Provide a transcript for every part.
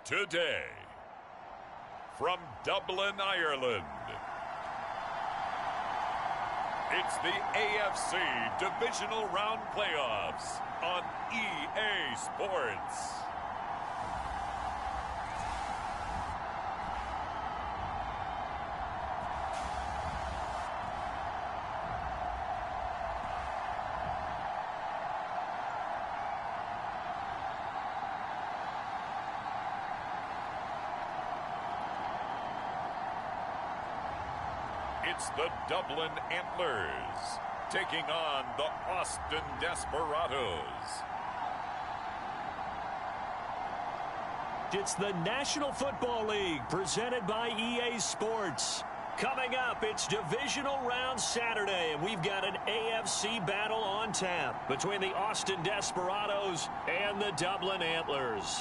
Today, from Dublin, Ireland, it's the AFC Divisional Round Playoffs on EA Sports. It's the Dublin Antlers taking on the Austin Desperados. It's the National Football League presented by EA Sports. Coming up, it's Divisional Round Saturday, and we've got an AFC battle on tap between the Austin Desperados and the Dublin Antlers.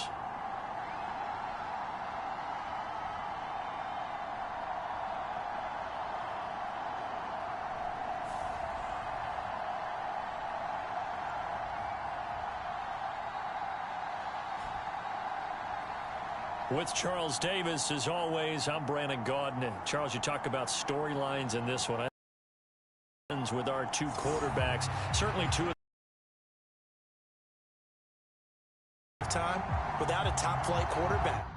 With Charles Davis, as always, I'm Brandon Gaudin. Charles, you talk about storylines in this one. Ends with our two quarterbacks. Certainly two of time without a top-flight quarterback.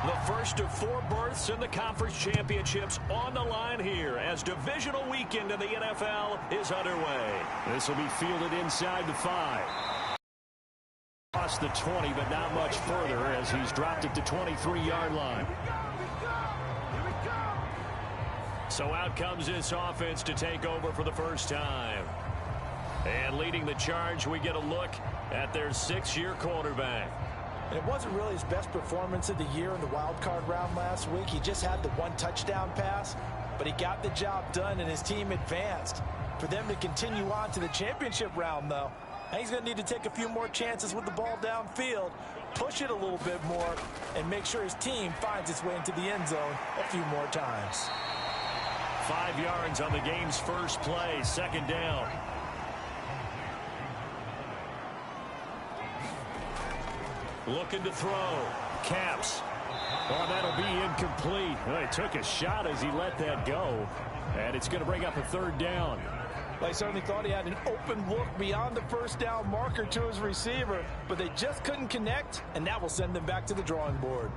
The first of four berths in the conference championships on the line here as divisional weekend in the NFL is underway. This will be fielded inside the 5. Across the 20, but not much further as he's dropped at the 23-yard line. So out comes this offense to take over for the first time. And leading the charge, we get a look at their 6-year quarterback. And it wasn't really his best performance of the year in the wild card round last week. He just had the one touchdown pass, but he got the job done and his team advanced. For them to continue on to the championship round, though, he's going to need to take a few more chances with the ball downfield, push it a little bit more, and make sure his team finds its way into the end zone a few more times. 5 yards on the game's first play, second down. Looking to throw. Caps. Oh, that'll be incomplete. Well, he took a shot as he let that go. And it's going to bring up a third down. Well, he certainly thought he had an open look beyond the first down marker to his receiver, but they just couldn't connect, and that will send them back to the drawing board.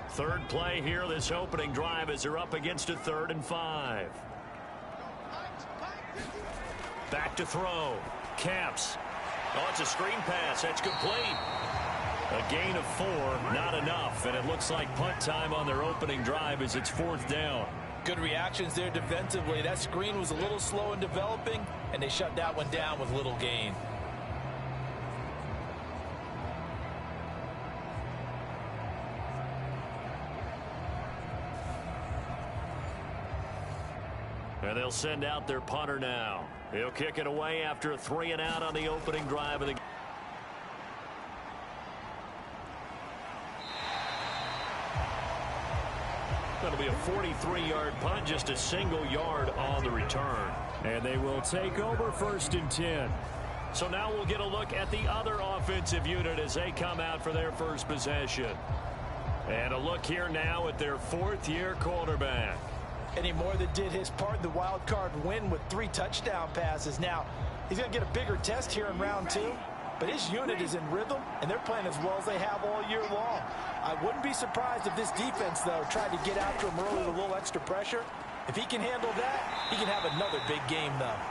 Third play here, this opening drive, as they're up against a 3rd and 5. Back to throw. Caps. Oh, it's a screen pass. That's complete. A gain of 4, not enough. And it looks like punt time on their opening drive as it's 4th down. Good reactions there defensively. That screen was a little slow in developing, and they shut that one down with little gain. And they'll send out their punter now. He'll kick it away after a 3-and-out on the opening drive of the game. That'll be a 43-yard punt, just a single yard on the return. And they will take over 1st and 10. So now we'll get a look at the other offensive unit as they come out for their first possession. And a look here now at their 4th-year quarterback. Any more than did his part in the wild card win with 3 touchdown passes. Now, he's going to get a bigger test here in round 2, but his unit is in rhythm, and they're playing as well as they have all year long. I wouldn't be surprised if this defense, though, tried to get after him early with a little extra pressure. If he can handle that, he can have another big game, though.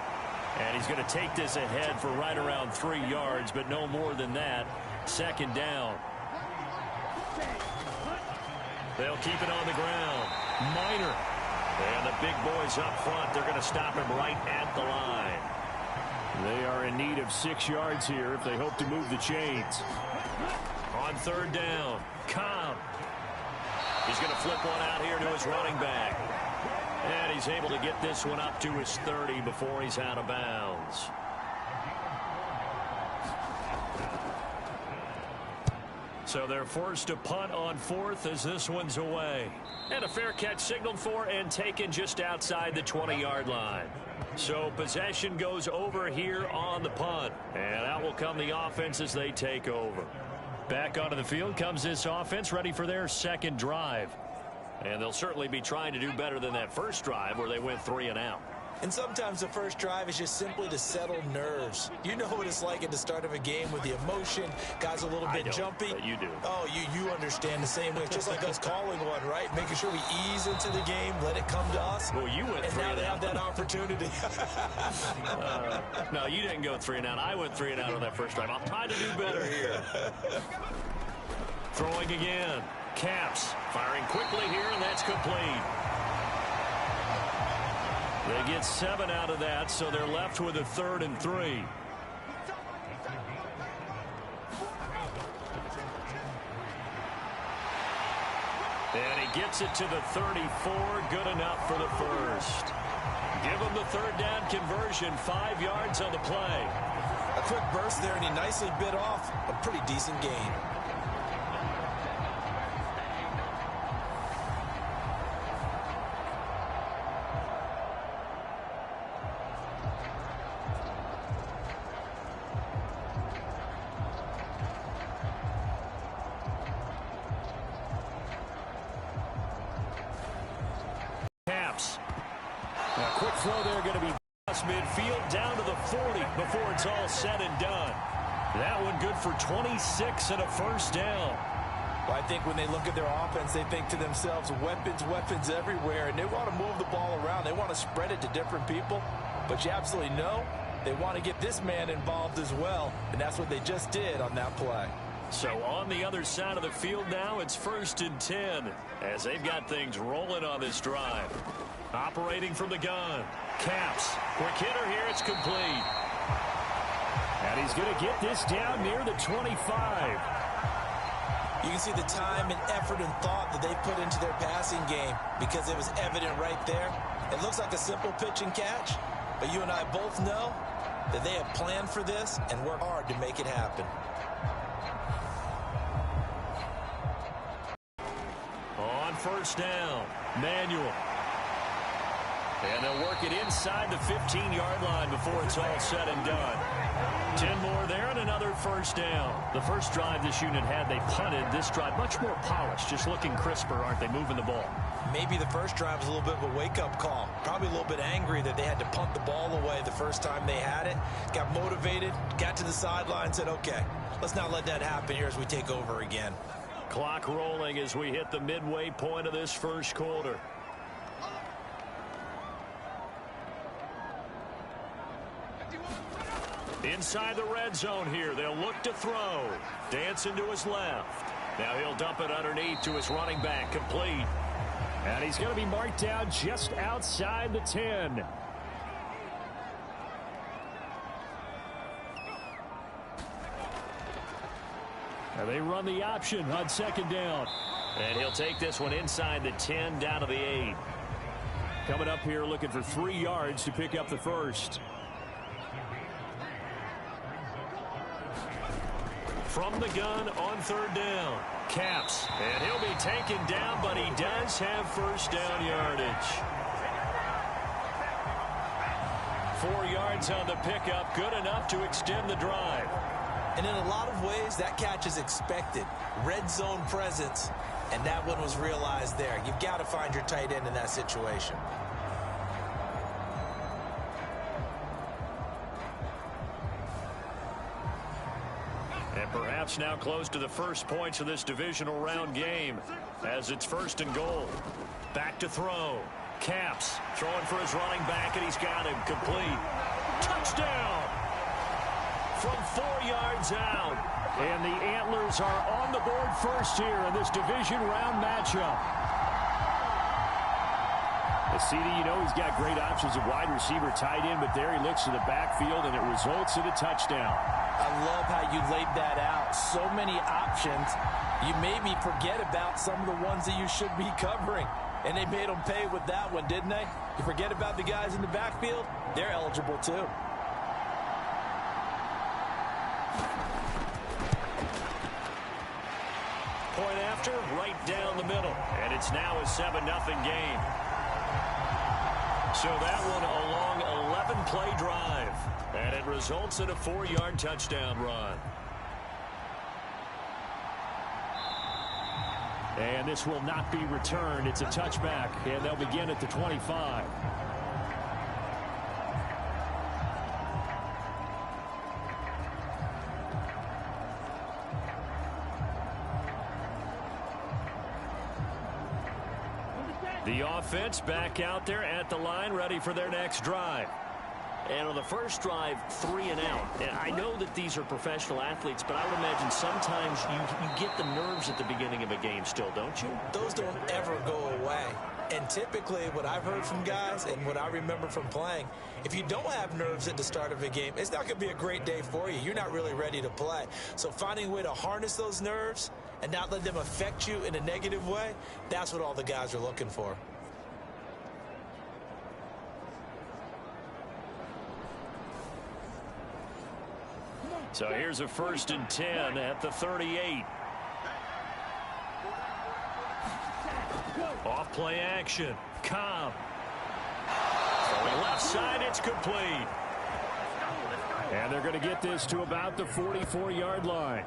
And he's going to take this ahead for right around 3 yards, but no more than that. 2nd down. They'll keep it on the ground. Minor. And the big boys up front, they're going to stop him right at the line. They are in need of 6 yards here if they hope to move the chains. On 3rd down, Cobb. He's going to flip one out here to his running back. And he's able to get this one up to his 30 before he's out of bounds. So they're forced to punt on fourth as this one's away. And a fair catch signaled for and taken just outside the 20-yard line. So possession goes over here on the punt. And out will come the offense as they take over. Back onto the field comes this offense, ready for their second drive. And they'll certainly be trying to do better than that first drive where they went 3 and out. And sometimes the first drive is just simply to settle nerves. You know what it's like at the start of a game with the emotion. Guys a little bit jumpy. But you do. Oh, you understand the same way. It's just like us calling one, right? Making sure we ease into the game, let it come to us. Well, you went 3 and out. And now they have that opportunity. No, you didn't go 3 and out. I went 3 and out on that first drive. I'll try to do better here. Throwing again. Caps firing quickly here, and that's complete. They get 7 out of that, so they're left with a 3rd and 3. And he gets it to the 34. Good enough for the first. Give him the 3rd down conversion. 5 yards on the play. A quick burst there, and he nicely bit off a pretty decent gain. A quick throw there going to be midfield down to the 40 before it's all said and done. That one good for 26 and a first down. Well, I think when they look at their offense, they think to themselves, weapons everywhere, and they want to move the ball around. They want to spread it to different people, but you absolutely know they want to get this man involved as well, and that's what they just did on that play. So on the other side of the field now, it's 1st and 10 as they've got things rolling on this drive. Operating from the gun. Caps. Quick hitter here. It's complete. And he's going to get this down near the 25. You can see the time and effort and thought that they put into their passing game because it was evident right there. It looks like a simple pitch and catch, but you and I both know that they have planned for this and worked hard to make it happen. On 1st down, Manuel. And they'll work it inside the 15-yard line before it's all said and done. 10 more there and another 1st down. The first drive this unit had, they punted. This drive much more polished, just looking crisper, aren't they, moving the ball? Maybe the first drive was a little bit of a wake-up call. Probably a little bit angry that they had to punt the ball away the first time they had it. Got motivated, got to the sideline, said, okay, let's not let that happen here as we take over again. Clock rolling as we hit the midway point of this first quarter. Inside the red zone here. They'll look to throw. Dancing to his left. Now he'll dump it underneath to his running back. Complete. And he's going to be marked down just outside the 10. Now they run the option on 2nd down. And he'll take this one inside the 10 down to the 8. Coming up here looking for 3 yards to pick up the first. From the gun on 3rd down. Caps. And he'll be taken down, but he does have 1st down yardage. 4 yards on the pickup. Good enough to extend the drive. And in a lot of ways, that catch is expected. Red zone presence, and that one was realized there. You've got to find your tight end in that situation. And perhaps now close to the first points of this divisional round game as it's 1st and goal. Back to throw. Caps throwing for his running back, and he's got him. Complete. Touchdown! From 4 yards out. And the Antlers are on the board first here in this division round matchup. CD, you know he's got great options of wide receiver, tight end, but there he looks to the backfield, and it results in a touchdown. I love how you laid that out. So many options. You maybe forget about some of the ones that you should be covering. And they made them pay with that one, didn't they? You forget about the guys in the backfield, they're eligible too. after, right down the middle. And it's now a 7-0 game. So that one a long 11-play drive. And it results in a 4-yard touchdown run. And this will not be returned. It's a touchback, and they'll begin at the 25. The offense back out there at the line, ready for their next drive. And on the first drive, 3 and out. And I know that these are professional athletes, but I would imagine sometimes you get the nerves at the beginning of a game still, don't you? Those don't ever go away. And typically what I've heard from guys and what I remember from playing, if you don't have nerves at the start of a game, it's not going to be a great day for you. You're not really ready to play. So finding a way to harness those nerves and not let them affect you in a negative way, that's what all the guys are looking for. So here's a 1st and 10 at the 38. Off play action. Cobb. On the left side, it's complete. And they're going to get this to about the 44-yard line.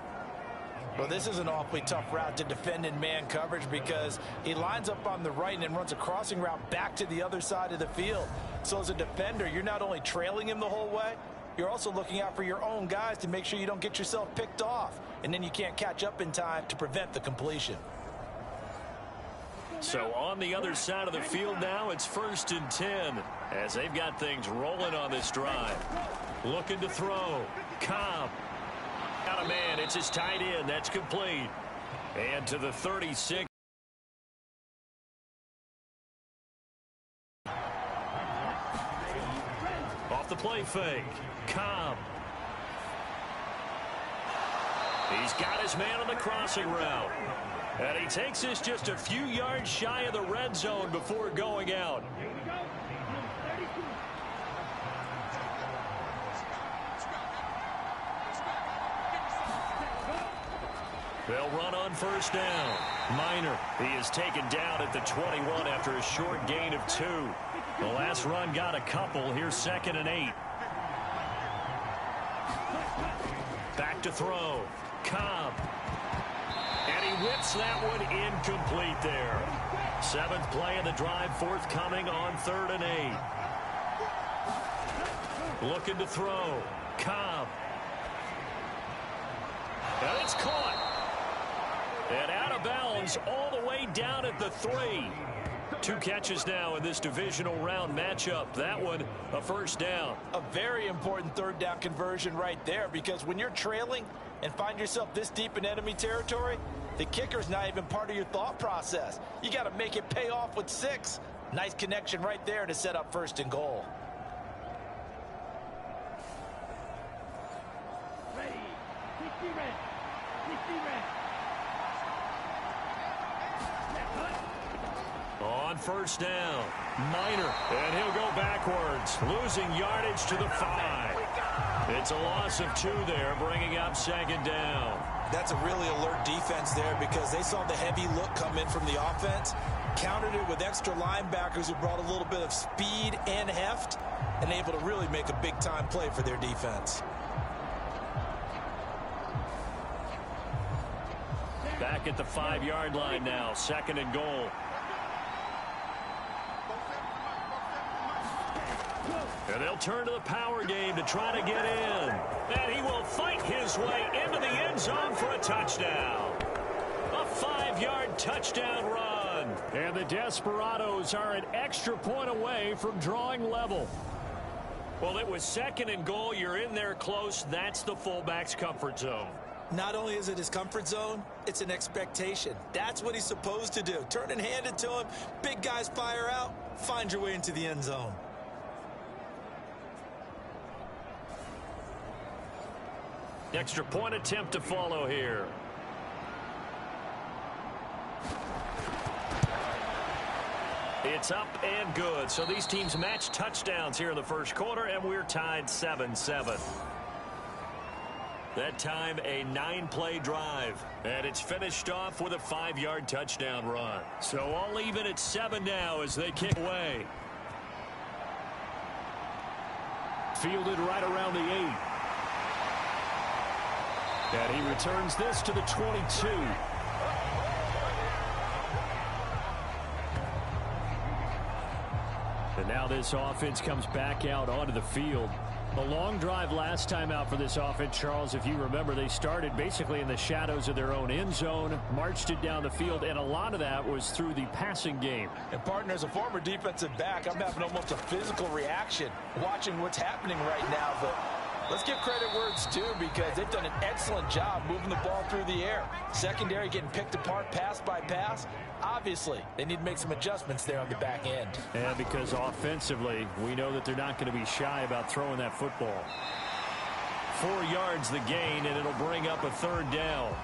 Well, this is an awfully tough route to defend in man coverage because he lines up on the right and then runs a crossing route back to the other side of the field. So as a defender, you're not only trailing him the whole way, you're also looking out for your own guys to make sure you don't get yourself picked off. And then you can't catch up in time to prevent the completion. So on the other side of the field now, it's 1st and 10 as they've got things rolling on this drive. Looking to throw. Cobb. Out a man. It's his tight end. That's complete. And to the 36. Off the play fake. Cobb. He's got his man on the crossing route. And he takes this just a few yards shy of the red zone before going out. They'll run on 1st down. Minor. He is taken down at the 21 after a short gain of 2. The last run got a couple. Here's 2nd and 8. Back to throw. Cobb. And he whips that one incomplete there. 7th play of the drive forthcoming on 3rd and 8. Looking to throw. Cobb. And it's caught. And out of bounds all the way down at the 3. 2 catches now in this divisional round matchup. That one a 1st down. A very important 3rd down conversion right there, because when you're trailing and find yourself this deep in enemy territory, the kicker's not even part of your thought process. You got to make it pay off with 6. Nice connection right there to set up 1st and goal. On 1st down, Minor, and he'll go backwards, losing yardage to the 5. It's a loss of 2 there, bringing up 2nd down. That's a really alert defense there because they saw the heavy look come in from the offense, countered it with extra linebackers who brought a little bit of speed and heft, and able to really make a big-time play for their defense. Back at the 5-yard line now, 2nd and goal. And they'll turn to the power game to try to get in. And he will fight his way into the end zone for a touchdown. A 5-yard touchdown run. And the Desperados are an extra point away from drawing level. Well, it was 2nd and goal. You're in there close. That's the fullback's comfort zone. Not only is it his comfort zone, it's an expectation. That's what he's supposed to do. Turn and hand it to him. Big guys fire out. Find your way into the end zone. Extra point attempt to follow here. It's up and good. So these teams match touchdowns here in the 1st quarter, and we're tied 7-7. That time a 9-play drive. And it's finished off with a 5-yard touchdown run. So all even at 7 now as they kick away. Fielded right around the 8. And he returns this to the 22. And now this offense comes back out onto the field. A long drive last time out for this offense, Charles. If you remember, they started basically in the shadows of their own end zone, marched it down the field, and a lot of that was through the passing game. And, partner, as a former defensive back, I'm having almost a physical reaction watching what's happening right now. But let's give credit where it's due, because they've done an excellent job moving the ball through the air. Secondary getting picked apart pass by pass. Obviously, they need to make some adjustments there on the back end. And because offensively, we know that they're not going to be shy about throwing that football. 4 yards the gain, and it'll bring up a 3rd down.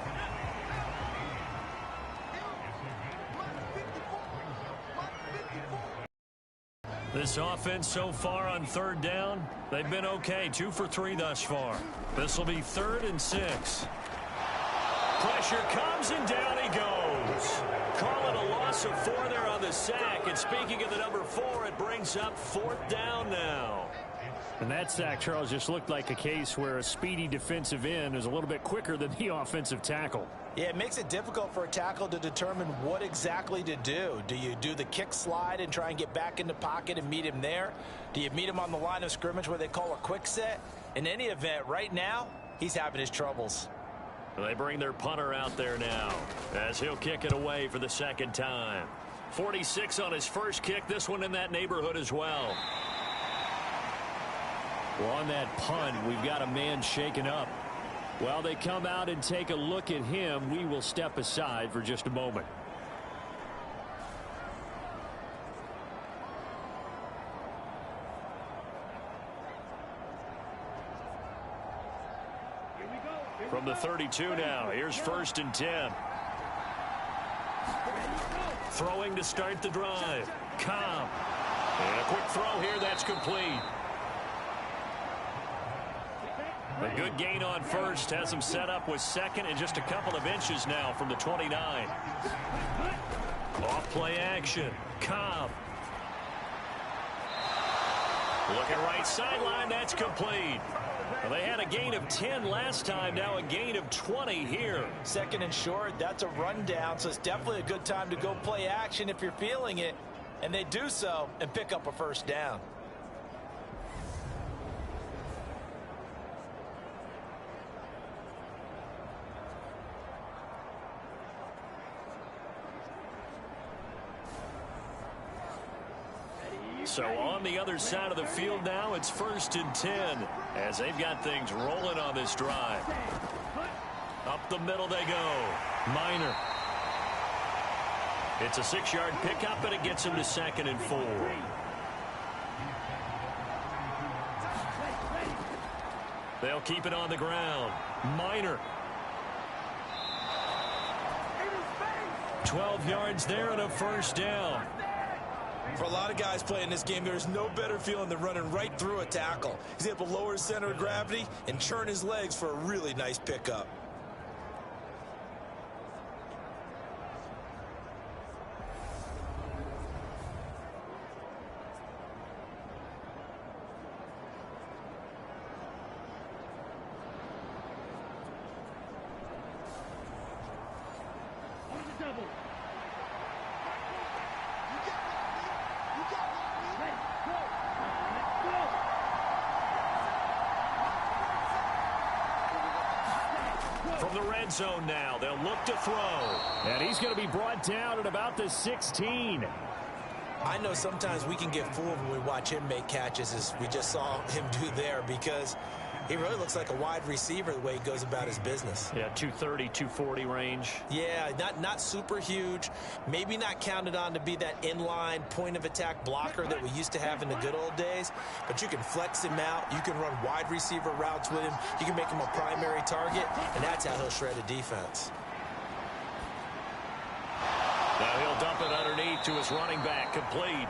This offense so far on 3rd down, they've been okay. 2 for 3 thus far. This will be 3rd and 6. Pressure comes, and down he goes. Call it a loss of 4 there on the sack. And speaking of the number 4, it brings up 4th down now. And that sack, Charles, just looked like a case where a speedy defensive end is a little bit quicker than the offensive tackle. Yeah, it makes it difficult for a tackle to determine what exactly to do. Do you do the kick slide and try and get back in the pocket and meet him there? Do you meet him on the line of scrimmage where they call a quick set? In any event, right now, he's having his troubles. They bring their punter out there now as he'll kick it away for the 2nd time. 46 on his first kick. This one in that neighborhood as well. Well, on that punt, we've got a man shaken up. While they come out and take a look at him, we will step aside for just a moment. From the 32 now, here's 1st and 10. Throwing to start the drive. Cobb. And a quick throw here, that's complete. A good gain on 1st, has him set up with 2nd and just a couple of inches now from the 29. Off play action. Cobb. Looking right sideline, that's complete. Well, they had a gain of 10 last time, now a gain of 20 here. 2nd and short, that's a rundown, so it's definitely a good time to go play action if you're feeling it. And they do so and pick up a 1st down. So on the other side of the field now, it's 1st and 10 as they've got things rolling on this drive. Up the middle they go. Minor. It's a 6-yard pickup, and it gets him to 2nd and 4. They'll keep it on the ground. Minor. 12 yards there and a 1st down. For a lot of guys playing this game, there's no better feeling than running right through a tackle. He's able to lower his center of gravity and churn his legs for a really nice pickup. From the red zone now, they'll look to throw. And he's going to be brought down at about the 16. I know sometimes we can get fooled when we watch him make catches, as we just saw him do there, because he really looks like a wide receiver the way he goes about his business. Yeah, 230, 240 range. Yeah, not super huge. Maybe not counted on to be that inline point-of-attack blocker that we used to have in the good old days, but you can flex him out. You can run wide receiver routes with him. You can make him a primary target, and that's how he'll shred a defense. Now he'll dump it underneath to his running back, complete.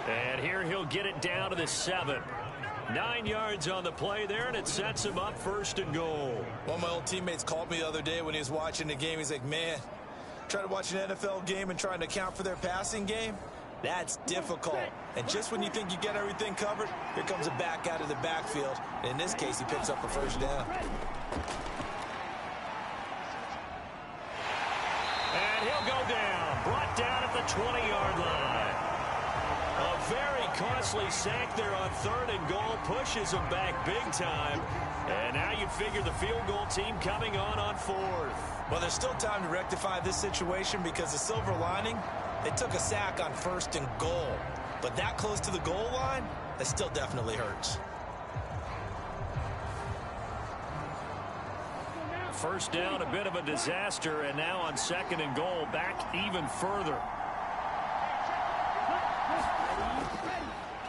And here he'll get it down to the 7. 9 yards on the play there, and it sets him up 1st and goal. One of my old teammates called me the other day when he was watching the game. He's like, man, trying to watch an NFL game and trying to account for their passing game, that's difficult. And just when you think you get everything covered, here comes a back out of the backfield. In this case, he picks up a 1st down. And he'll go down, brought down at the 20-yard line. A very costly sack there on 3rd and goal, pushes him back big time. And now you figure the field goal team coming on 4th. Well, there's still time to rectify this situation because the silver lining, they took a sack on 1st and goal. But that close to the goal line, that still definitely hurts. 1st down, a bit of a disaster, and now on 2nd and goal, back even further.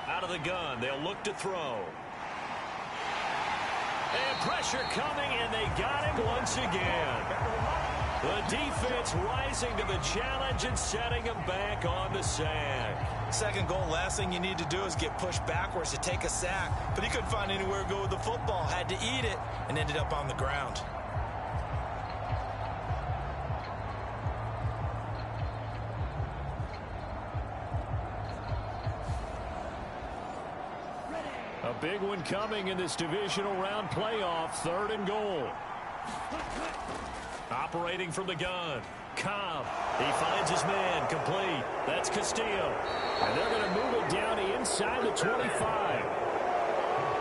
Out of the gun, they'll look to throw. And pressure coming, and they got him once again. The defense rising to the challenge and setting him back on the sack. 2nd goal, last thing you need to do is get pushed backwards to take a sack. But he couldn't find anywhere to go with the football, had to eat it, and ended up on the ground. A big one coming in this divisional round playoff. 3rd and goal. Operating from the gun. Cobb. He finds his man. Complete. That's Castillo. And they're going to move it down inside the 25.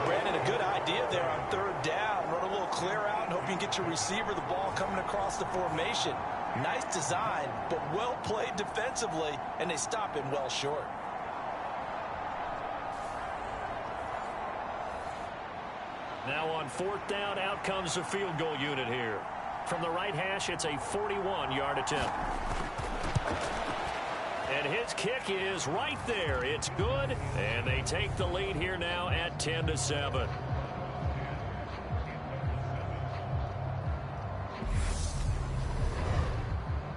Brandon, a good idea there on 3rd down. Run a little clear out and hope you can get your receiver the ball coming across the formation. Nice design, but well played defensively, and they stop him well short. Now on 4th down, out comes the field goal unit here. From the right hash, it's a 41-yard attempt. And his kick is right there. It's good, and they take the lead here now at 10-7.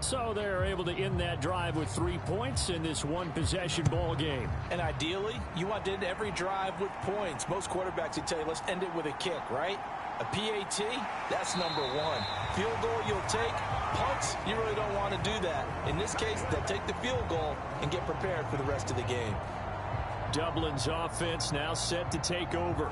So they're able to end that drive with 3 points in this one-possession ball game. And ideally, you want to end every drive with points. Most quarterbacks would tell you, let's end it with a kick, right? A PAT, that's #1. Field goal you'll take. Punts, you really don't want to do that. In this case, they'll take the field goal and get prepared for the rest of the game. Dublin's offense now set to take over.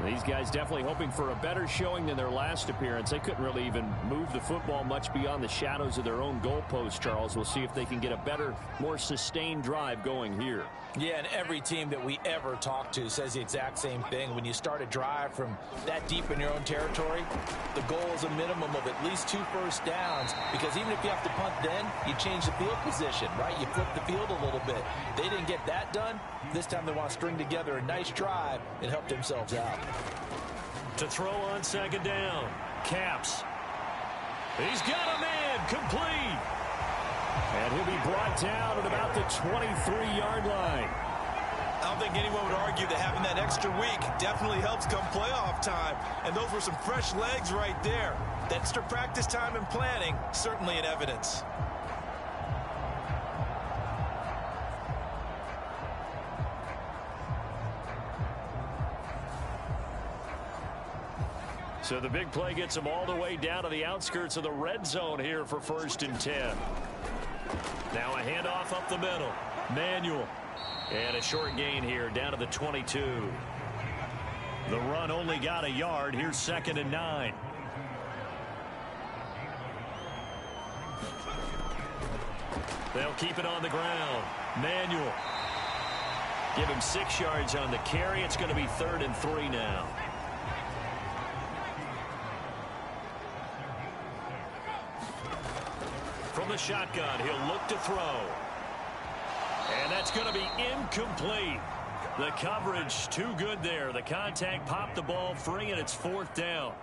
These guys definitely hoping for a better showing than their last appearance. They couldn't really even move the football much beyond the shadows of their own goalpost, Charles. We'll see if they can get a better, more sustained drive going here. Yeah, and every team that we ever talk to says the exact same thing. When you start a drive from that deep in your own territory, the goal is a minimum of at least 2 first downs, because even if you have to punt then, you change the field position, right? You flip the field a little bit. They didn't get that done. This time they want to string together a nice drive and help themselves out. To throw on 2nd down. Caps. He's got a man. Complete. And he'll be brought down at about the 23-yard line. I don't think anyone would argue that having that extra week definitely helps come playoff time. And those were some fresh legs right there. That extra practice time and planning, certainly in evidence. So the big play gets them all the way down to the outskirts of the red zone here for 1st and 10. Now a handoff up the middle. Manuel. And a short gain here down to the 22. The run only got a yard. Here's 2nd and 9. They'll keep it on the ground. Manuel. Give him 6 yards on the carry. It's going to be 3rd and 3 now. From the shotgun, he'll look to throw. And that's going to be incomplete. The coverage too good there. The contact popped the ball free, and it's 4th down.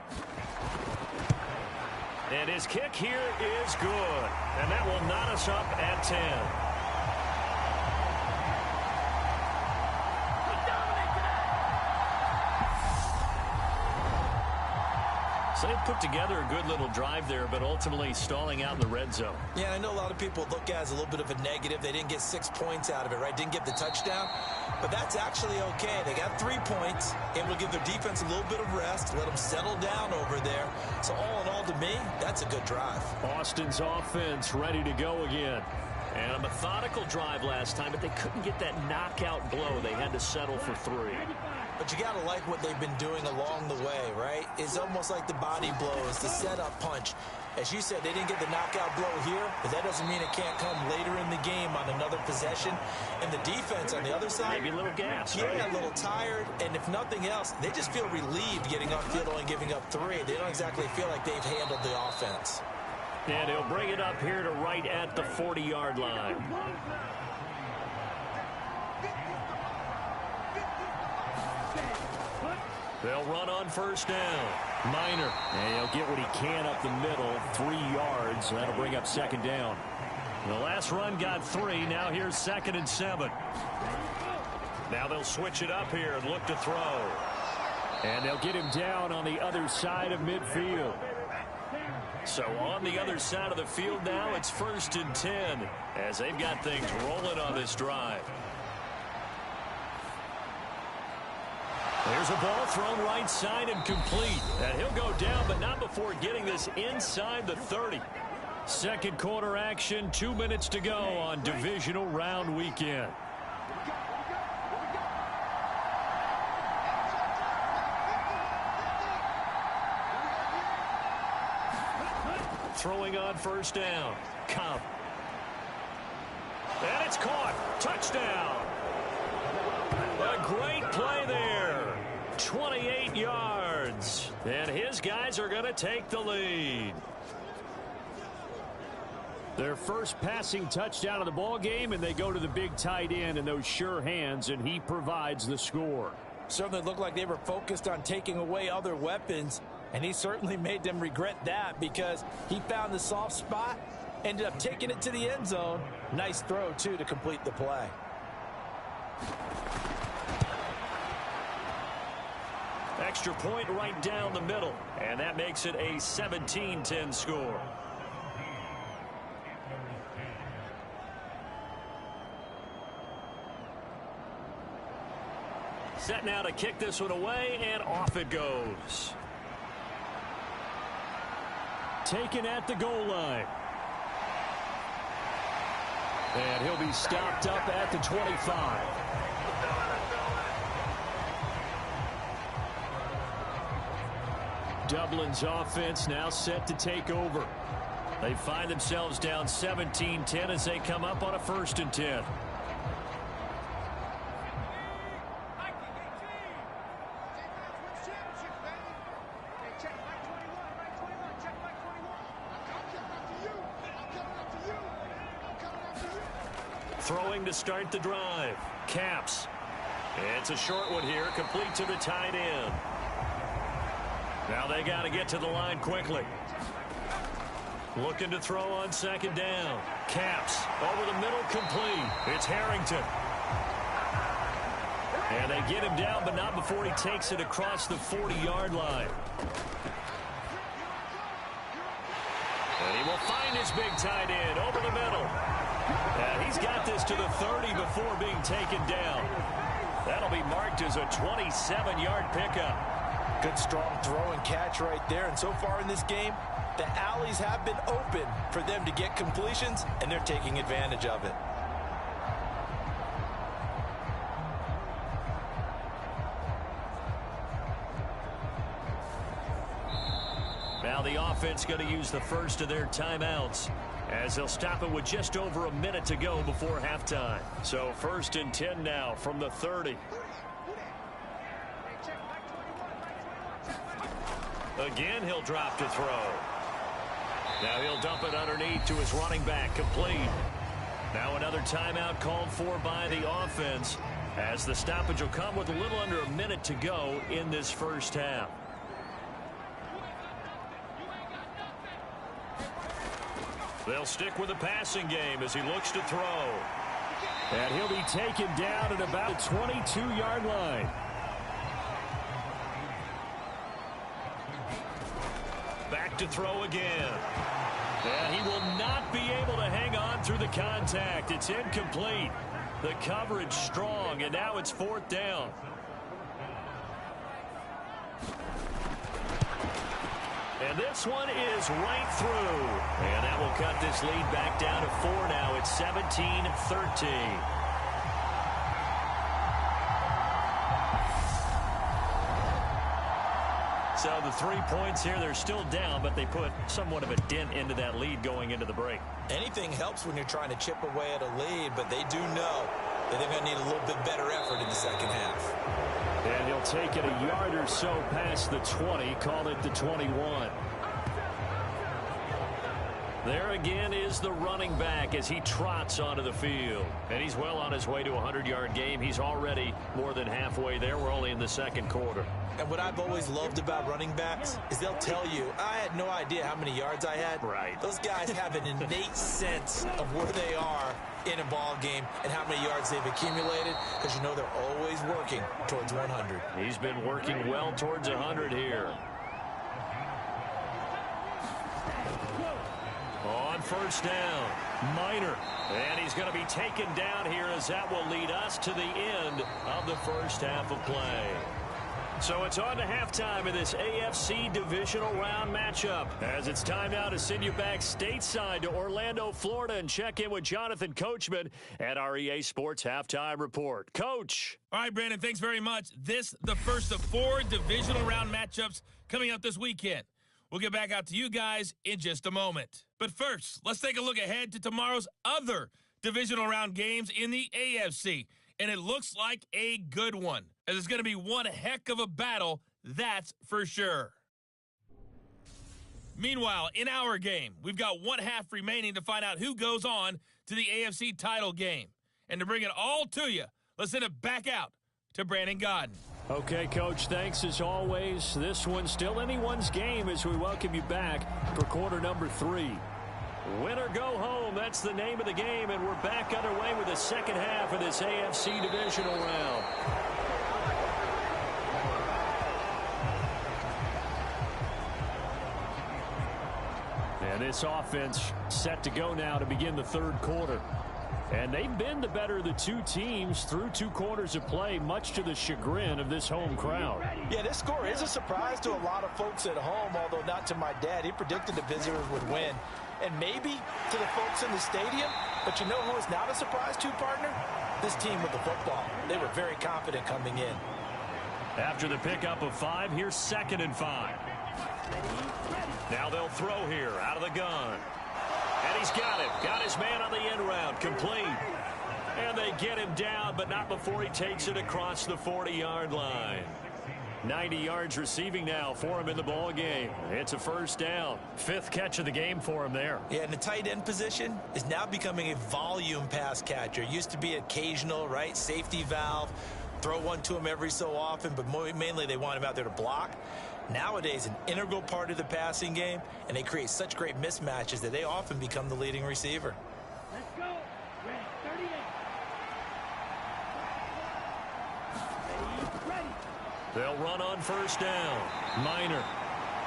And his kick here is good. And that will knot us up at 10. So they put together a good little drive there, but ultimately stalling out in the red zone. Yeah, I know a lot of people look at it as a little bit of a negative. They didn't get 6 points out of it, right? Didn't get the touchdown. But that's actually okay. They got 3 points, able to give their defense a little bit of rest, let them settle down over there. So all in all, to me, that's a good drive. Austin's offense ready to go again. And a methodical drive last time, but they couldn't get that knockout blow. They had to settle for 3. But you got to like what they've been doing along the way, right? It's almost like the body blows, the setup punch. As you said, they didn't get the knockout blow here, but that doesn't mean it can't come later in the game on another possession. And the defense on the other side, maybe a little gas. Yeah, right? a little tired. And if nothing else, they just feel relieved getting upfield and giving up 3. They don't exactly feel like they've handled the offense. And he'll bring it up here to right at the 40-yard line. They'll run on first down. Minor. And he'll get what he can up the middle. 3 yards. That'll bring up second down. The last run got 3. Now here's 2nd and 7. Now they'll switch it up here and look to throw. And they'll get him down on the other side of midfield. So on the other side of the field now, it's 1st and 10 as they've got things rolling on this drive. There's a ball thrown right side and complete. And he'll go down, but not before getting this inside the 30. Second quarter action, 2 minutes to go on divisional round weekend. Throwing on first down. Cobb. And it's caught. Touchdown. A great play there. 28 yards. And his guys are going to take the lead. Their first passing touchdown of the ball game, and they go to the big tight end in those sure hands, and he provides the score. Certainly looked like they were focused on taking away other weapons, and he certainly made them regret that because he found the soft spot, ended up taking it to the end zone. Nice throw, too, to complete the play. Extra point right down the middle, and that makes it a 17-10 score. Set now to kick this one away, and off it goes. Taken at the goal line. And he'll be stopped up at the 25. Dublin's offense now set to take over. They find themselves down 17-10 as they come up on a 1st and 10. Throwing to start the drive. Caps. It's a short one here, complete to the tight end. Now they got to get to the line quickly. Looking to throw on 2nd down. Caps over the middle, complete. It's Harrington. And they get him down, but not before he takes it across the 40-yard line. And he will find his big tight end over the middle. And he's got this to the 30 before being taken down. That'll be marked as a 27-yard pickup. Good strong throw and catch right there. And so far in this game, the alleys have been open for them to get completions, and they're taking advantage of it. Now the offense going to use the first of their timeouts as they'll stop it with just over a minute to go before halftime. So 1st and 10 now from the 30. Again, he'll drop to throw. Now he'll dump it underneath to his running back, complete. Now another timeout called for by the offense as the stoppage will come with a little under a minute to go in this first half. They'll stick with the passing game as he looks to throw. And he'll be taken down at about the 22-yard line. to throw again. And he will not be able to hang on through the contact. It's incomplete. The coverage strong, and now it's 4th down. And this one is right through. And that will cut this lead back down to 4 now. It's 17-13. So the 3 points here, they're still down, but they put somewhat of a dent into that lead going into the break. Anything helps when you're trying to chip away at a lead, but they do know that they're going to need a little bit better effort in the second half. And he'll take it a yard or so past the 20, call it the 21. There again is the running back as he trots onto the field. And he's well on his way to a 100-yard game. He's already more than halfway there. We're only in the second quarter. And what I've always loved about running backs is they'll tell you, I had no idea how many yards I had. Right. Those guys have an innate sense of where they are in a ball game and how many yards they've accumulated, because you know they're always working towards 100. He's been working well towards 100 here. On first down, Minor. And he's going to be taken down here as that will lead us to the end of the first half of play. So it's on to halftime in this AFC divisional round matchup, as it's time now to send you back stateside to Orlando, Florida, and check in with Jonathan Coachman at our EA Sports Halftime Report. Coach. All right, Brandon, thanks very much. This the first of 4 divisional round matchups coming up this weekend. We'll get back out to you guys in just a moment. But first, let's take a look ahead to tomorrow's other divisional round games in the AFC. And it looks like a good one, as it's going to be one heck of a battle, that's for sure. Meanwhile, in our game, we've got 1 half remaining to find out who goes on to the AFC title game. And to bring it all to you, let's send it back out to Brandon Godden. Okay, Coach, thanks as always. This one's still anyone's game as we welcome you back for quarter number 3. Win or go home, that's the name of the game, and we're back underway with the second half of this AFC divisional round. And this offense set to go now to begin the third quarter. And they've been the better of the two teams through 2 quarters of play, much to the chagrin of this home crowd. Yeah, this score is a surprise to a lot of folks at home, although not to my dad. He predicted the visitors would win. And maybe to the folks in the stadium, but you know who is not a surprise to, partner? This team with the football. They were very confident coming in. After the pickup of 5, here's 2nd and 5. Now they'll throw here out of the gun. And he's got him. Got his man on the end round. Complete. And they get him down, but not before he takes it across the 40-yard line. 90 yards receiving now for him in the ball game. It's a first down. 5th catch of the game for him there. Yeah, and the tight end position is now becoming a volume pass catcher. Used to be occasional, right? Safety valve. Throw one to him every so often, but mainly they want him out there to block. Nowadays, an integral part of the passing game, and they create such great mismatches that they often become the leading receiver. Let's go. Ready, 38. Ready. They'll run on first down. Minor.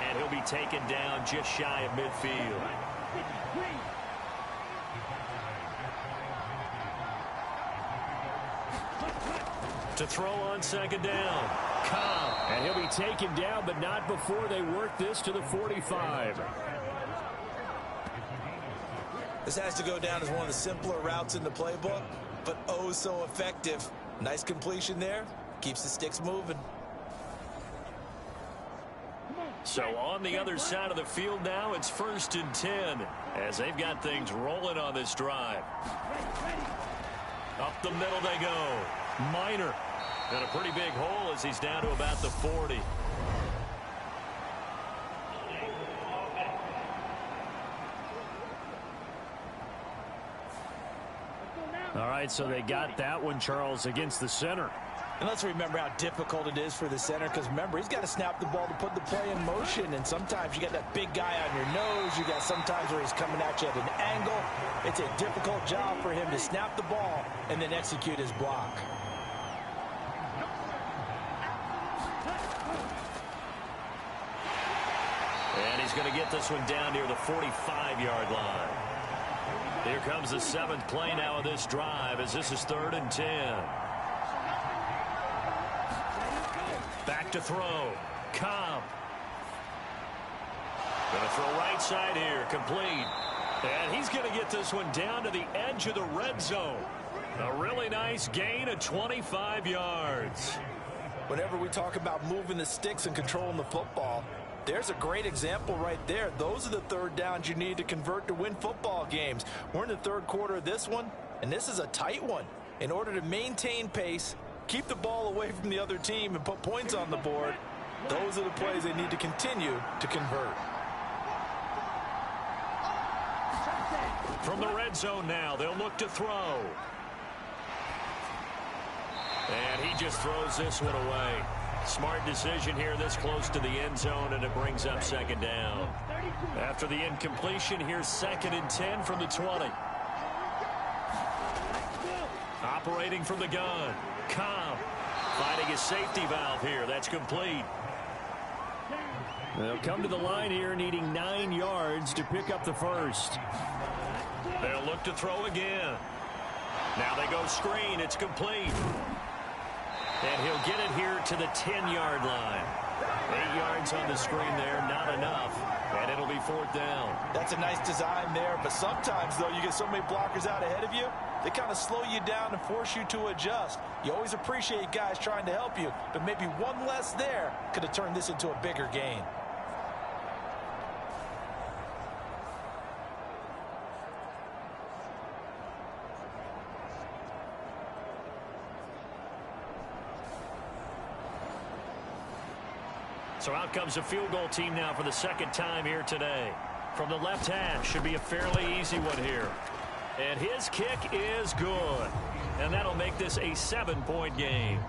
And he'll be taken down just shy of midfield. 53. To throw on second down. Cobb. And he'll be taken down, but not before they work this to the 45. This has to go down as one of the simpler routes in the playbook, but oh so effective. Nice completion there. Keeps the sticks moving. So on the other side of the field now, it's 1st and 10 as they've got things rolling on this drive. Up the middle they go. Minor. And a pretty big hole as he's down to about the 40. All right, so they got that one, Charles, against the center. And let's remember how difficult it is for the center, because remember, he's got to snap the ball to put the play in motion, and sometimes you got that big guy on your nose. You got sometimes where he's coming at you at an angle. It's a difficult job for him to snap the ball and then execute his block. And he's going to get this one down near the 45-yard line. Here comes the 7th play now of this drive as this is 3rd and 10. Back to throw. Cobb. Going to throw right side here. Complete. And he's going to get this one down to the edge of the red zone. A really nice gain of 25 yards. Whenever we talk about moving the sticks and controlling the football, there's a great example right there. Those are the third downs you need to convert to win football games. We're in the third quarter of this one, and this is a tight one. In order to maintain pace, keep the ball away from the other team, and put points on the board, those are the plays they need to continue to convert. From the red zone now, they'll look to throw. And he just throws this one away. Smart decision here this close to the end zone, and it brings up 2nd down. After the incompletion, here's 2nd and 10 from the 20. Operating from the gun. Cobb finding his safety valve here. That's complete. They'll come to the line here needing 9 yards to pick up the first. They'll look to throw again. Now they go screen. It's complete. And he'll get it here to the 10-yard line. 8 yards on the screen there, not enough. And it'll be 4th down. That's a nice design there, but sometimes, though, you get so many blockers out ahead of you, they kind of slow you down and force you to adjust. You always appreciate guys trying to help you, but maybe one less there could have turned this into a bigger gain. So out comes a field goal team now for the 2nd time here today. From the left hash, should be a fairly easy one here. And his kick is good. And that'll make this a 7-point game.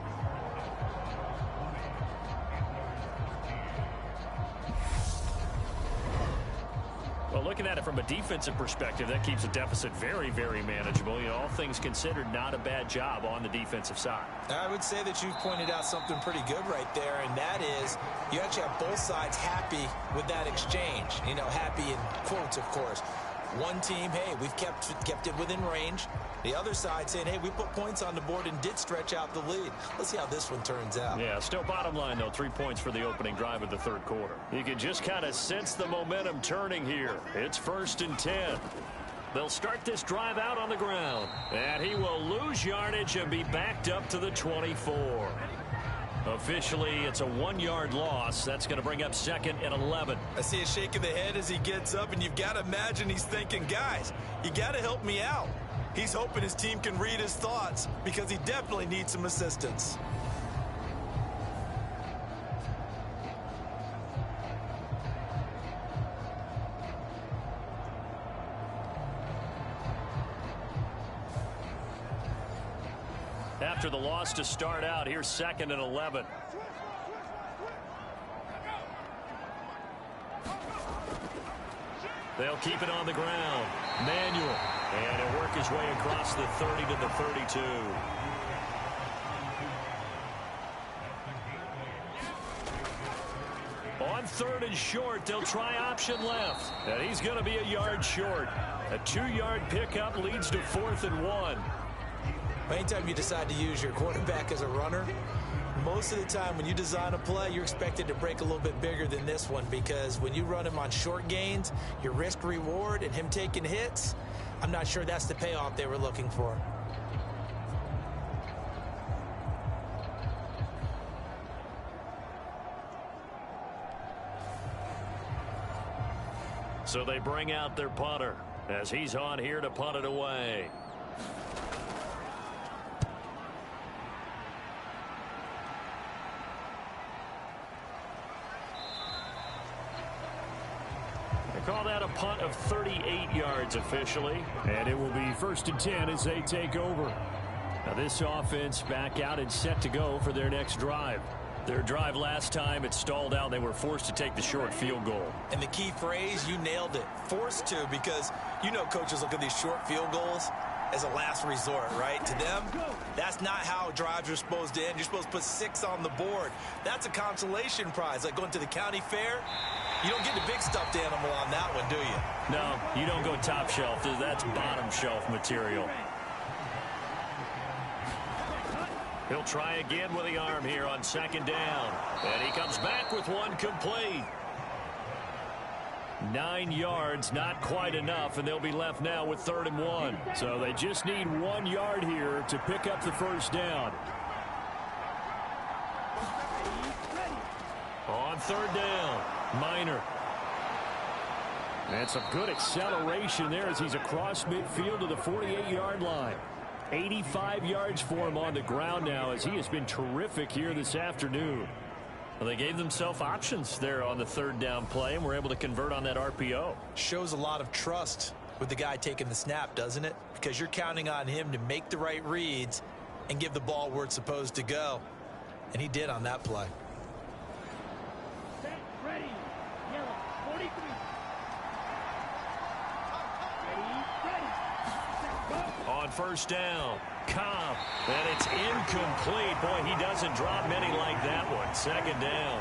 Well, looking at it from a defensive perspective, that keeps the deficit very, very manageable. You know, all things considered, not a bad job on the defensive side. I would say that you've pointed out something pretty good right there, and that is you actually have both sides happy with that exchange. You know, happy in quotes, of course. One team, hey, we've kept it within range. The other side saying, hey, we put points on the board and did stretch out the lead. Let's see how this one turns out. Yeah, still bottom line, though, 3 points for the opening drive of the 3rd quarter. You can just kind of sense the momentum turning here. It's 1st and 10. They'll start this drive out on the ground. And he will lose yardage and be backed up to the 24. Officially, it's a 1-yard loss. That's going to bring up 2nd and 11. I see a shake of the head as he gets up, and you've got to imagine he's thinking, guys, you got to help me out. He's hoping his team can read his thoughts because he definitely needs some assistance. After the loss to start out, here's 2nd and 11. They'll keep it on the ground. Manuel. And he'll work his way across the 30 to the 32. On 3rd and short, they'll try option left. And he's going to be a yard short. A 2-yard pickup leads to 4th and 1. Anytime you decide to use your quarterback as a runner, most of the time when you design a play, you're expected to break a little bit bigger than this one, because when you run him on short gains, your risk-reward and him taking hits, I'm not sure that's the payoff they were looking for. So they bring out their punter as he's on here to punt it away. Call that a punt of 38 yards officially. And it will be 1st and 10 as they take over. Now this offense back out and set to go for their next drive. Their drive last time, it stalled out. They were forced to take the short field goal. And the key phrase, you nailed it. Forced to, because you know coaches look at these short field goals as a last resort, right? To them, that's not how drives are supposed to end. You're supposed to put 6 on the board. That's a consolation prize, like going to the county fair. You don't get the big stuffed animal on that one, do you? No, you don't go top shelf. That's bottom shelf material. He'll try again with the arm here on second down. And he comes back with one complete. 9 yards, not quite enough, and they'll be left now with 3rd and 1. So they just need 1 yard here to pick up the first down. On 3rd down, Minor. And some good acceleration there as he's across midfield to the 48-yard line. 85 yards for him on the ground now as he has been terrific here this afternoon. Well, they gave themselves options there on the 3rd down play and were able to convert on that RPO. Shows a lot of trust with the guy taking the snap, doesn't it? Because you're counting on him to make the right reads and give the ball where it's supposed to go. And he did on that play. Set, ready, yellow, 43. Ready, set, go. On 1st down, Cobb, and it's incomplete. Boy, he doesn't drop many like that one. 2nd down.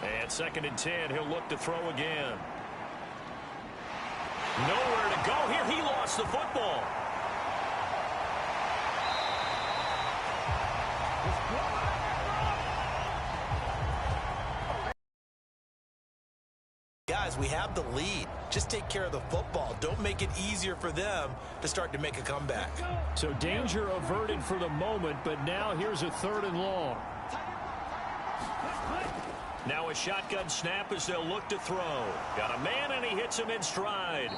And 2nd and 10, he'll look to throw again. Nowhere to go here. He lost the football. Guys, we have the lead. Just take care of the football. Don't make it easier for them to start to make a comeback. So danger averted for the moment, but now here's a 3rd and long. Now a shotgun snap as they'll look to throw. Got a man, and he hits him in stride.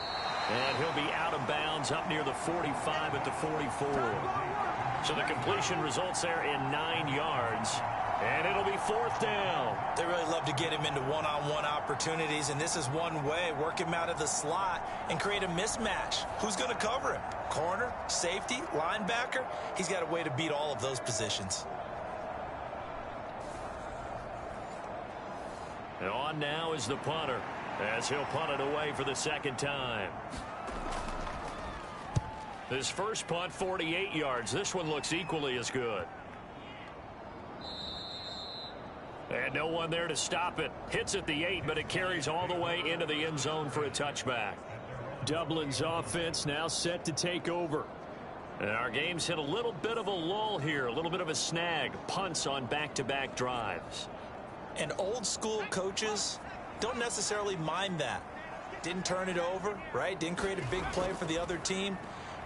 And he'll be out of bounds up near the 45 at the 44. So the completion results there in 9 yards. And it'll be 4th down. They really love to get him into one-on-one opportunities, and this is one way. Work him out of the slot and create a mismatch. Who's going to cover him? Corner, safety, linebacker? He's got a way to beat all of those positions. And on now is the punter, as he'll punt it away for the 2nd time. His first punt, 48 yards. This one looks equally as good. And no one there to stop it. Hits at the 8, but it carries all the way into the end zone for a touchback. Dublin's offense now set to take over. And our game's hit a little bit of a lull here, a little bit of a snag. Punts on back-to-back drives. And old school coaches don't necessarily mind that. Didn't turn it over, right? Didn't create a big play for the other team.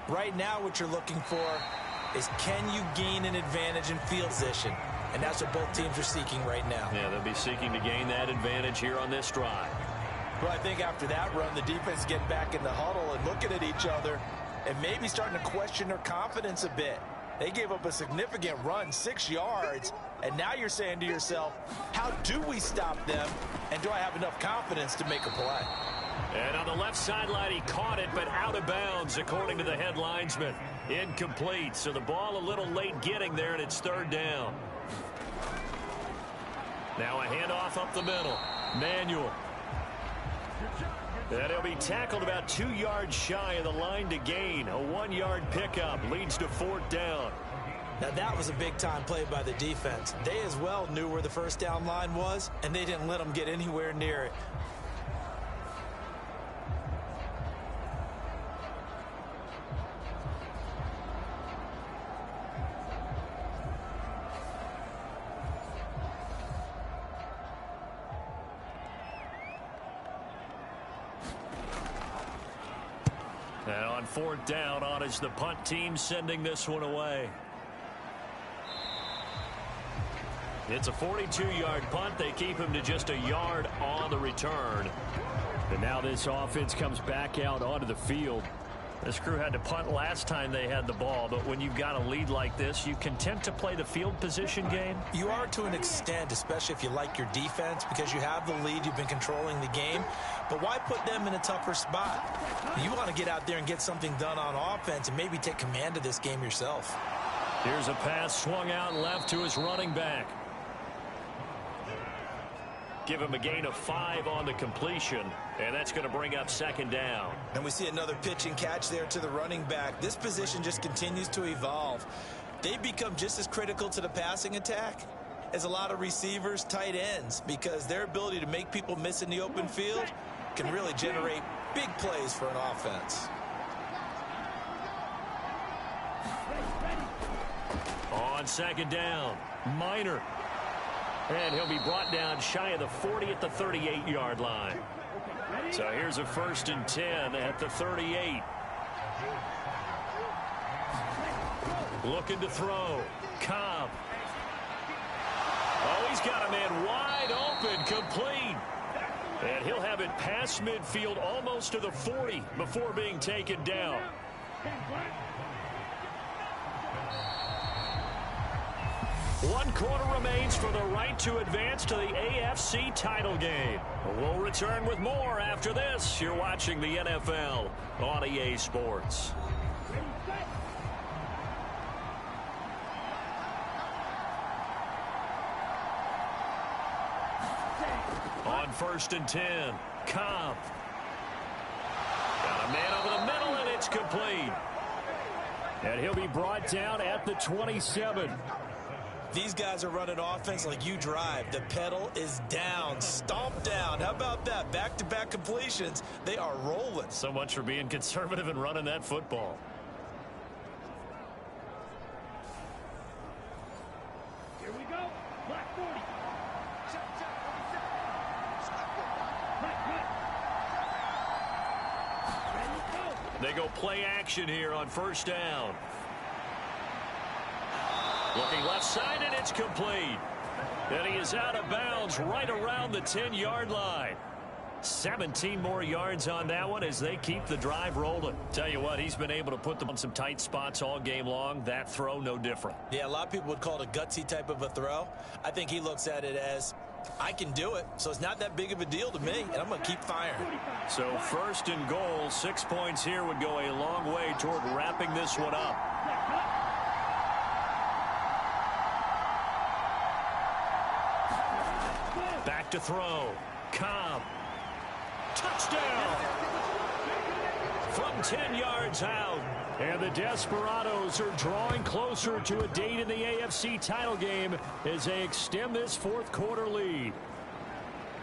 Right now what you're looking for is, can you gain an advantage in field position? And that's what both teams are seeking right now. Yeah, they'll be seeking to gain that advantage here on this drive. Well, I think after that run, the defense get back in the huddle and looking at each other and maybe starting to question their confidence a bit. They gave up a significant run, 6 yards, and now you're saying to yourself, how do we stop them, and do I have enough confidence to make a play? And on the left sideline, he caught it, but out of bounds, according to the head linesman. Incomplete, so the ball a little late getting there, and it's 3rd down. Now a handoff up the middle. Manuel. And he'll be tackled about 2 yards shy of the line to gain. A 1-yard pickup leads to 4th down. Now that was a big-time play by the defense. They as well knew where the first down line was, and they didn't let them get anywhere near it. And on 4th down, on is the punt team sending this one away. It's a 42-yard punt. They keep him to just a yard on the return. And now this offense comes back out onto the field. This crew had to punt last time they had the ball, but when you've got a lead like this, you content to play the field position game? You are to an extent, especially if you like your defense, because you have the lead, you've been controlling the game. But why put them in a tougher spot? You want to get out there and get something done on offense and maybe take command of this game yourself. Here's a pass swung out left to his running back. Give him a gain of 5 on the completion, and that's going to bring up 2nd down. And we see another pitch and catch there to the running back. This position just continues to evolve. they become just as critical to the passing attack as a lot of receivers, tight ends, because their ability to make people miss in the open field can really generate big plays for an offense. On second down, Minor. And he'll be brought down shy of the 40 at the 38-yard line. So here's a 1st and 10 at the 38. Looking to throw. Cobb. Oh, he's got a man wide open, complete. And he'll have it past midfield almost to the 40 before being taken down. 1 quarter remains for the right to advance to the AFC title game. We'll return with more after this. You're watching the NFL on EA Sports. On 1st and 10, Cobb. Got a man over the middle, and it's complete. And he'll be brought down at the 27. These guys are running offense like you drive. The pedal is down, stomp down. How about that? Back-to-back completions. They are rolling. So much for being conservative and running that football. Here we go. Black 40. They go play action here on 1st down. Looking left side, and it's complete. And he is out of bounds right around the 10-yard line. 17 more yards on that one as they keep the drive rolling. Tell you what, he's been able to put them on some tight spots all game long. That throw, no different. Yeah, a lot of people would call it a gutsy type of a throw. I think he looks at it as, I can do it, so it's not that big of a deal to me, and I'm going to keep firing. So 1st and goal, 6 points here would go a long way toward wrapping this one up. Back to throw. Cobb. Touchdown! From 10 yards out. And the Desperados are drawing closer to a date in the AFC title game as they extend this 4th quarter lead.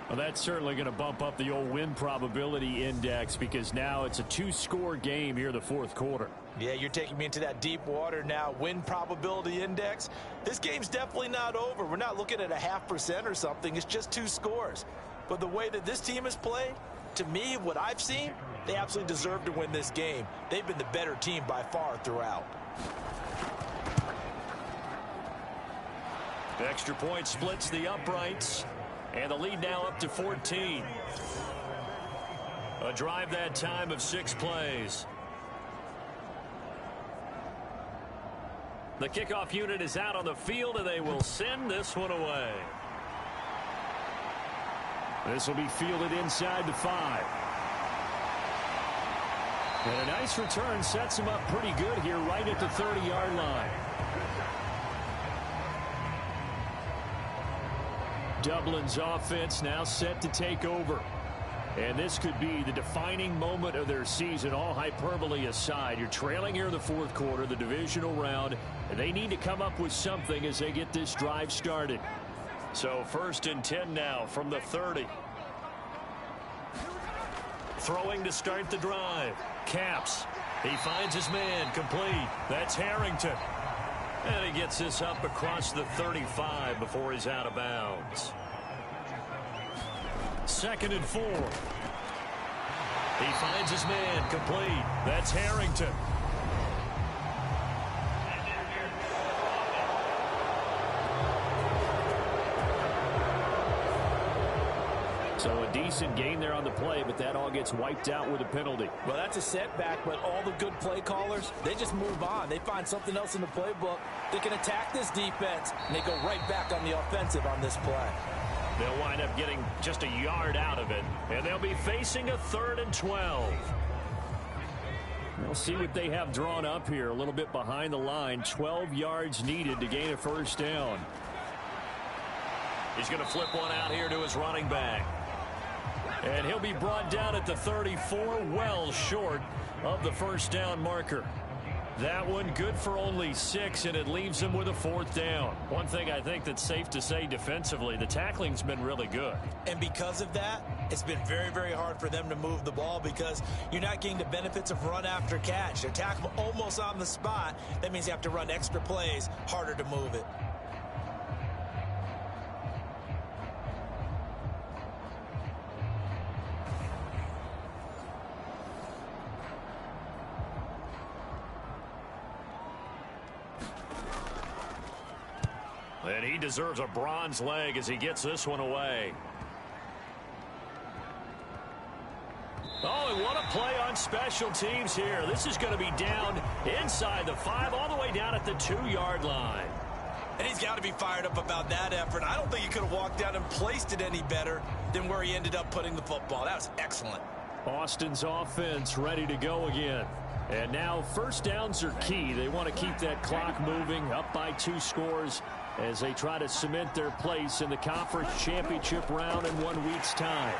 Well, that's certainly going to bump up the old win probability index because now it's a 2-score game here in the 4th quarter. Yeah, you're taking me into that deep water now. Win probability index. This game's definitely not over. We're not looking at a 0.5% or something. It's just 2 scores. But the way that this team has played, to me, what I've seen, they absolutely deserve to win this game. They've been the better team by far throughout. The extra point splits the uprights. And the lead now up to 14. A drive that time of 6 plays. The kickoff unit is out on the field, and they will send this one away. This will be fielded inside the 5. And a nice return sets him up pretty good here right at the 30-yard line. Dublin's offense now set to take over. And this could be the defining moment of their season, all hyperbole aside. You're trailing here in the 4th quarter, the divisional round, and they need to come up with something as they get this drive started. So 1st and 10 now from the 30. Throwing to start the drive. Caps. He finds his man, complete. That's Harrington. And he gets this up across the 35 before he's out of bounds. 2nd and 4. He finds his man, complete. That's Harrington. So a decent gain there on the play, but that all gets wiped out with a penalty. Well, that's a setback, but all the good play callers, they just move on. They find something else in the playbook. They can attack this defense, and they go right back on the offensive on this play. They'll wind up getting just a yard out of it, and they'll be facing a 3rd and 12. We'll see what they have drawn up here. A little bit behind the line. 12 yards needed to gain a 1st down. He's going to flip one out here to his running back. And he'll be brought down at the 34, well short of the 1st down marker. That one good for only 6, and it leaves them with a 4th down. One thing I think that's safe to say defensively, the tackling's been really good. And because of that, it's been very, very hard for them to move the ball because you're not getting the benefits of run after catch. They're tackled almost on the spot. That means you have to run extra plays, harder to move it. And he deserves a bronze leg as he gets this one away. Oh, and what a play on special teams here. This is going to be down inside the 5, all the way down at the 2-yard line. And he's got to be fired up about that effort. I don't think he could have walked down and placed it any better than where he ended up putting the football. That was excellent. Austin's offense ready to go again. And now first downs are key. They want to keep that clock moving, up by 2 scores as they try to cement their place in the conference championship round in 1 week's time.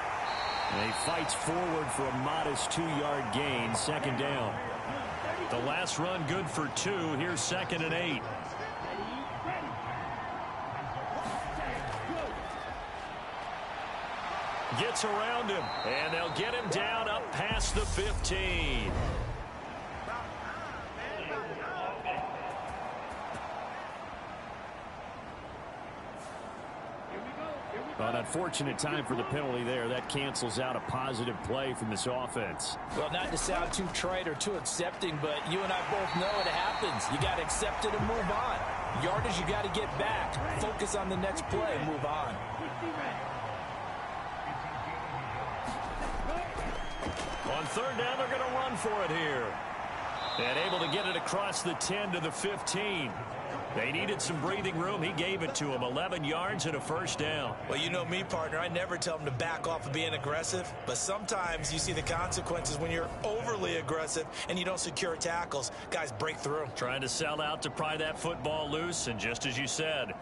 And he fights forward for a modest 2-yard gain, 2nd down. The last run good for 2. Here's 2nd and 8. Gets around him, and they'll get him down up past the 15. An unfortunate time for the penalty there. That cancels out a positive play from this offense. Well, not to sound too trite or too accepting, but you and I both know it happens. You got to accept it and move on. Yardage, you got to get back. Focus on the next play and move on. On 3rd down, they're going to run for it here. And able to get it across the 10 to the 15. They needed some breathing room. He gave it to them. 11 yards and a 1st down. Well, you know me, partner. I never tell them to back off of being aggressive. But sometimes you see the consequences when you're overly aggressive and you don't secure tackles. Guys break through. Trying to sell out to pry that football loose. And just as you said,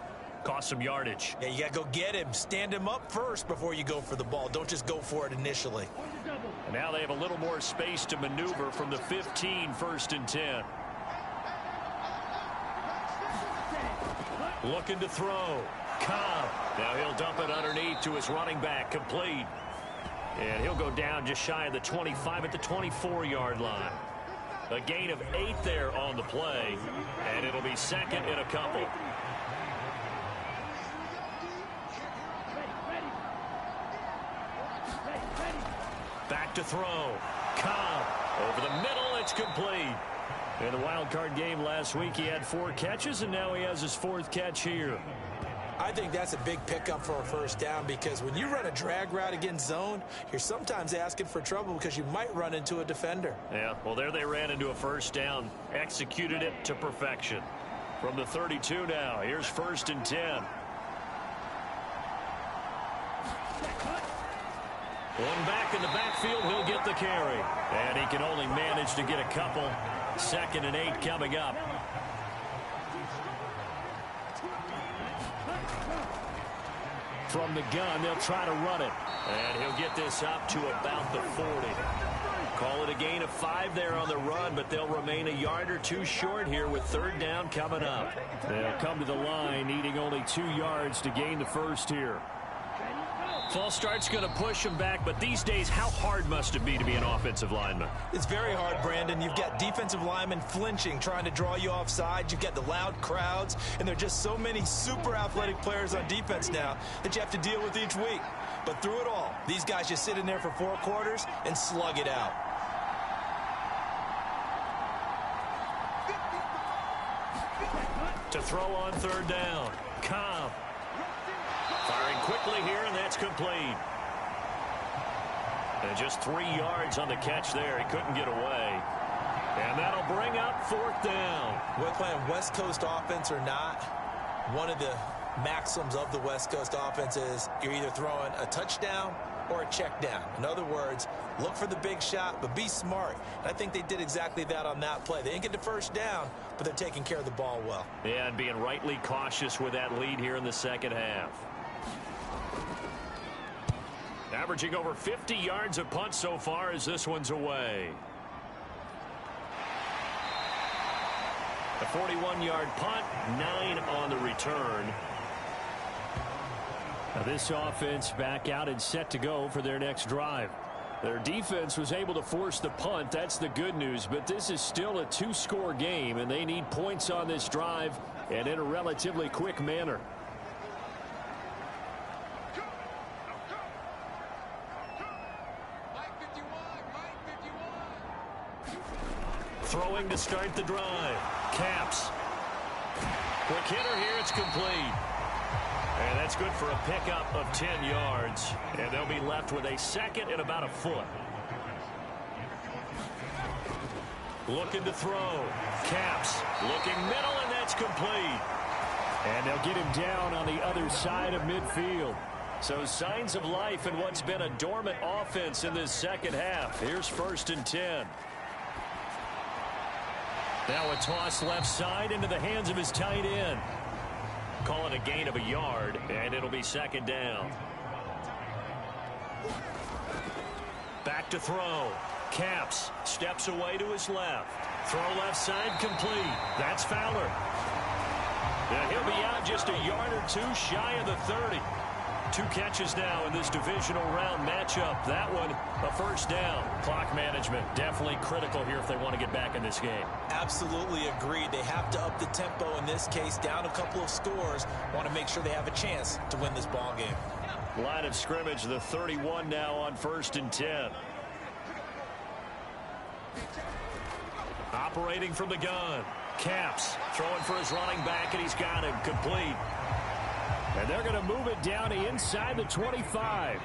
cost some yardage. Yeah, you got to go get him. Stand him up first before you go for the ball. Don't just go for it initially. And now they have a little more space to maneuver from the 15, 1st and 10. Looking to throw. Cobb. Now he'll dump it underneath to his running back. Complete. And he'll go down just shy of the 25 at the 24-yard line. A gain of 8 there on the play. And it'll be 2nd and a couple. Back to throw. Cobb. Over the middle. It's complete. In the wild card game last week, he had 4 catches, and now he has his 4th catch here. I think that's a big pickup for a 1st down because when you run a drag route against zone, you're sometimes asking for trouble because you might run into a defender. Yeah, well, there they ran into a 1st down, executed it to perfection. From the 32 now, here's 1st and 10. One back in the backfield, he'll get the carry. And he can only manage to get a couple. 2nd and 8 coming up. From the gun, they'll try to run it. And he'll get this up to about the 40. Call it a gain of 5 there on the run, but they'll remain a yard or 2 short here with 3rd down coming up. They'll come to the line, needing only 2 yards to gain the 1st here. False start's going to push him back, but these days, how hard must it be to be an offensive lineman? It's very hard, Brandon. You've got defensive linemen flinching, trying to draw you offside. You've got the loud crowds, and there are just so many super athletic players on defense now that you have to deal with each week. But through it all, these guys just sit in there for 4 quarters and slug it out. To throw on 3rd down. Cobb. Firing quickly here, and that's complete. And just 3 yards on the catch there. He couldn't get away. And that'll bring up 4th down. Whether playing West Coast offense or not, one of the maxims of the West Coast offense is you're either throwing a touchdown or a check down. In other words, look for the big shot, but be smart. And I think they did exactly that on that play. They didn't get the 1st down, but they're taking care of the ball well. Yeah, and being rightly cautious with that lead here in the 2nd half. Averaging over 50 yards a punt so far as this one's away. A 41-yard punt, 9 on the return. Now this offense back out and set to go for their next drive. Their defense was able to force the punt. That's the good news. But this is still a 2-score game, and they need points on this drive and in a relatively quick manner. Throwing to start the drive. Caps. Quick hitter here. It's complete. And that's good for a pickup of 10 yards. And they'll be left with a second and about a foot. Looking to throw. Caps. Looking middle, and that's complete. And they'll get him down on the other side of midfield. So signs of life in what's been a dormant offense in this second half. Here's 1st and 10. Now a toss left side into the hands of his tight end. Call it a gain of a yard, and it'll be second down. Back to throw. Caps steps away to his left. Throw left side complete. That's Fowler. And he'll be out just a yard or two shy of the 30. 2 catches now in this divisional round matchup. That one, a first down. Clock management, definitely critical here if they want to get back in this game. Absolutely agreed. They have to up the tempo in this case, down a couple of scores. Want to make sure they have a chance to win this ball game. Line of scrimmage, the 31 now on 1st and 10. Operating from the gun. Caps throwing for his running back, and he's got him complete. And they're going to move it down to inside the 25.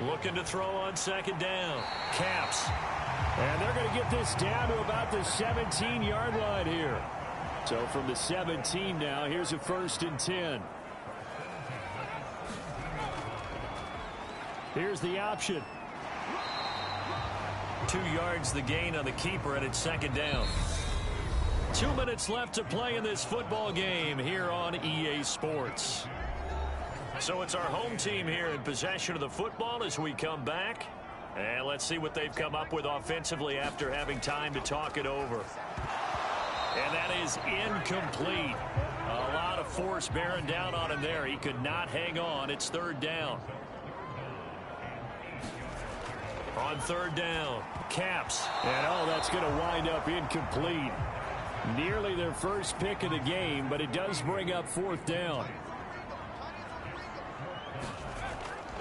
Looking to throw on second down. Caps. And they're going to get this down to about the 17-yard line here. So from the 17 now, here's a 1st and 10. Here's the option. 2 yards the gain on the keeper, and it's second down. 2 minutes left to play in this football game here on EA Sports. So it's our home team here in possession of the football as we come back. And let's see what they've come up with offensively after having time to talk it over. And that is incomplete. A lot of force bearing down on him there. He could not hang on. It's 3rd down. On 3rd down, Caps. And that's going to wind up incomplete. Nearly their first pick of the game, but it does bring up 4th down.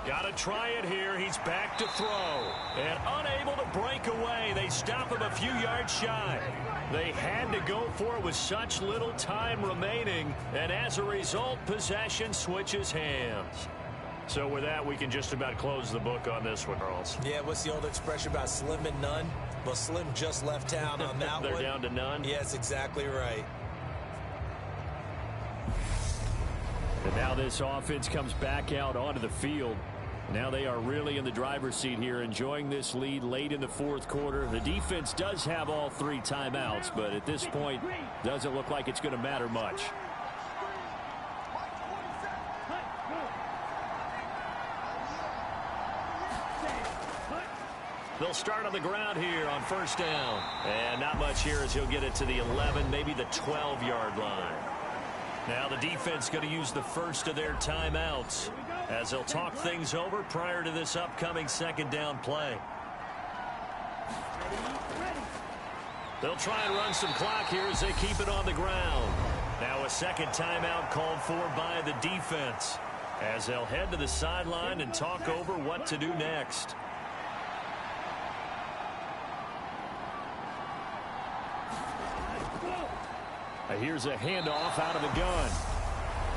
Got to try it here. He's back to throw. And unable to break away. They stop him a few yards shy. They had to go for it with such little time remaining. And as a result, possession switches hands. So with that, we can just about close the book on this one, Charles. Yeah, what's the old expression about slim and none? Well, Slim just left town on that They're one. down to none? Yes, exactly right. And now this offense comes back out onto the field. Now they are really in the driver's seat here, enjoying this lead late in the 4th quarter. The defense does have all 3 timeouts, but at this point, doesn't look like it's going to matter much. They'll start on the ground here on 1st down. And not much here as he'll get it to the 11, maybe the 12-yard line. Now the defense going to use the first of their timeouts as they'll talk things over prior to this upcoming 2nd down play. They'll try and run some clock here as they keep it on the ground. Now a 2nd timeout called for by the defense as they'll head to the sideline and talk over what to do next. Here's a handoff out of the gun.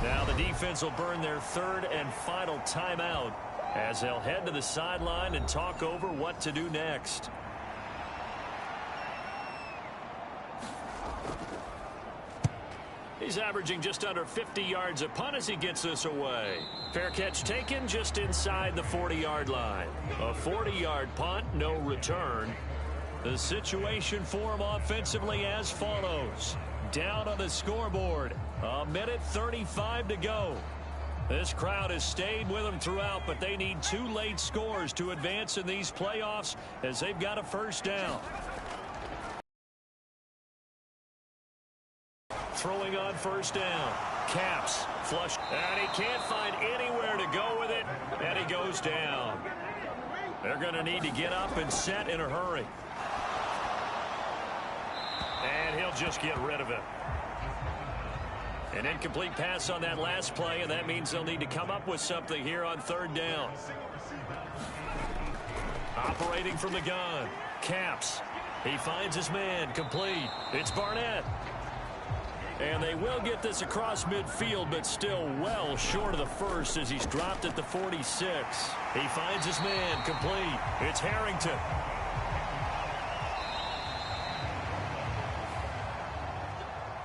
Now the defense will burn their 3rd and final timeout as they'll head to the sideline and talk over what to do next. He's averaging just under 50 yards a punt as he gets this away. Fair catch taken just inside the 40-yard line. A 40-yard punt, no return. The situation for him offensively as follows. Down on the scoreboard. 1:35 to go. This crowd has stayed with them throughout, but they need 2 late scores to advance in these playoffs as they've got a first down. Throwing on first down. Caps. Flush. And he can't find anywhere to go with it. And he goes down. They're going to need to get up and set in a hurry. And he'll just get rid of it. An incomplete pass on that last play, and that means they'll need to come up with something here on third down. Operating from the gun. Caps. He finds his man. Complete. It's Barnett. And they will get this across midfield, but still well short of the first as he's dropped at the 46. He finds his man. Complete. It's Harrington.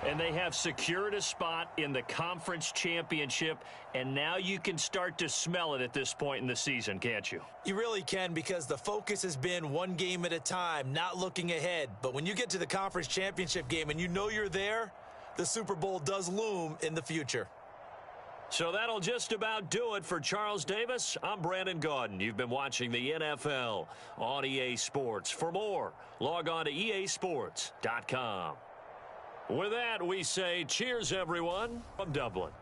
And they have secured a spot in the conference championship, and now you can start to smell it at this point in the season, can't you? You really can, because the focus has been one game at a time, not looking ahead. But when you get to the conference championship game and you know you're there, the Super Bowl does loom in the future. So that'll just about do it for Charles Davis. I'm Brandon Gaudin. You've been watching the NFL on EA Sports. For more, log on to easports.com. With that, we say cheers, everyone, from Dublin.